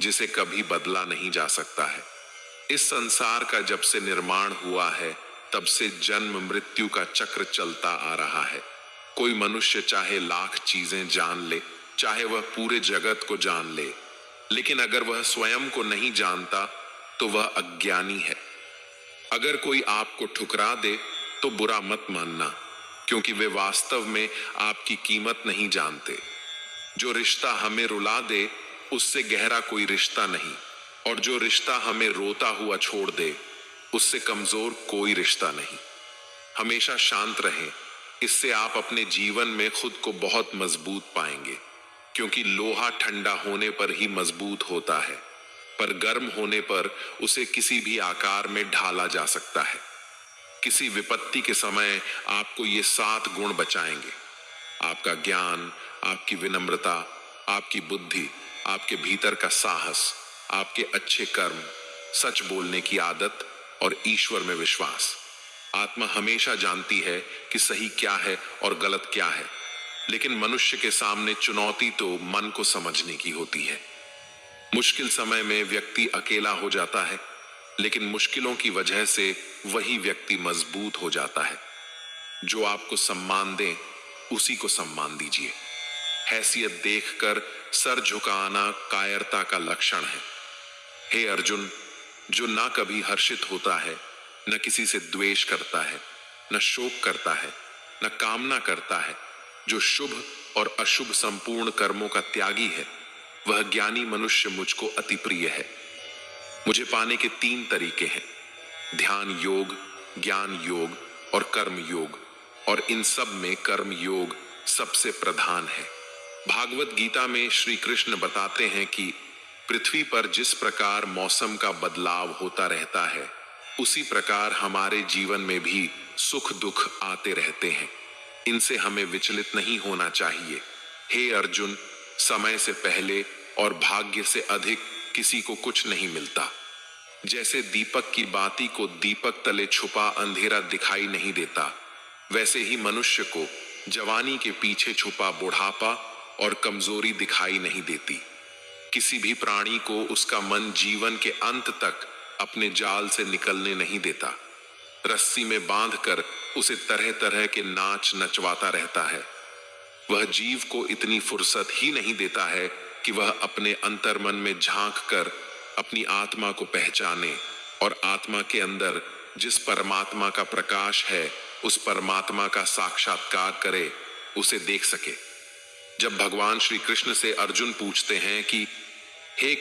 जिसे कभी बदला नहीं जा सकता है। इस संसार का जब से निर्माण हुआ है तब से जन्म मृत्यु का चक्र चलता आ रहा है। कोई मनुष्य चाहे लाख चीजें जान ले, चाहे वह पूरे जगत को जान ले, लेकिन अगर वह स्वयं को नहीं जानता तो वह अज्ञानी है। अगर कोई आपको ठुकरा दे तो बुरा मत मानना, क्योंकि वे वास्तव में आपकी कीमत नहीं जानते। जो रिश्ता हमें रुला दे उससे गहरा कोई रिश्ता नहीं, और जो रिश्ता हमें रोता हुआ छोड़ दे उससे कमजोर कोई रिश्ता नहीं। हमेशा शांत रहें, इससे आप अपने जीवन में खुद को बहुत मजबूत पाएंगे, क्योंकि लोहा ठंडा होने पर ही मजबूत होता है, पर गर्म होने पर उसे किसी भी आकार में ढाला जा सकता है। किसी विपत्ति के समय आपको ये 7 गुण बचाएंगे: आपका ज्ञान, आपकी विनम्रता, आपकी बुद्धि, आपके भीतर का साहस, आपके अच्छे कर्म, सच बोलने की आदत और ईश्वर में विश्वास। आत्मा हमेशा जानती है कि सही क्या है और गलत क्या है, लेकिन मनुष्य के सामने चुनौती तो मन को समझने की होती है। मुश्किल समय में व्यक्ति अकेला हो जाता है, लेकिन मुश्किलों की वजह से वही व्यक्ति मजबूत हो जाता है। जो आपको सम्मान दे उसी को सम्मान दीजिए। हैसियत देखकर सर झुकाना कायरता का लक्षण है। हे अर्जुन, जो ना कभी हर्षित होता है, न किसी से द्वेष करता है, न शोक करता है, न कामना करता है, जो शुभ और अशुभ संपूर्ण कर्मों का त्यागी है, वह ज्ञानी मनुष्य मुझको अति प्रिय है। मुझे पाने के 3 तरीके हैं: ध्यान योग, ज्ञान योग और कर्म योग, और इन सब में कर्म योग सबसे प्रधान है। भागवत गीता में श्री कृष्ण बताते हैं कि पृथ्वी पर जिस प्रकार मौसम का बदलाव होता रहता है, उसी प्रकार हमारे जीवन में भी सुख दुख आते रहते हैं। इनसे हमें विचलित नहीं होना चाहिए। हे अर्जुन, समय से पहले और भाग्य से अधिक किसी को कुछ नहीं मिलता। जैसे दीपक की बाती को दीपक तले छुपा अंधेरा दिखाई नहीं देता, वैसे ही मनुष्य को जवानी के पीछे छुपा बुढ़ापा और कमजोरी दिखाई नहीं देती। किसी भी प्राणी को उसका मन जीवन के अंत तक अपने जाल से निकलने नहीं देता। रस्सी में बांधकर उसे तरह तरह के नाच नचवाता रहता है। वह जीव को इतनी फुर्सत ही नहीं देता है कि वह अपने अंतर्मन में झांक कर अपनी आत्मा को पहचाने और आत्मा के अंदर जिस परमात्मा का प्रकाश है उस परमात्मा का साक्षात्कार करे, उसे देख सके। जब भगवान श्री कृष्ण से अर्जुन पूछते हैं कि हे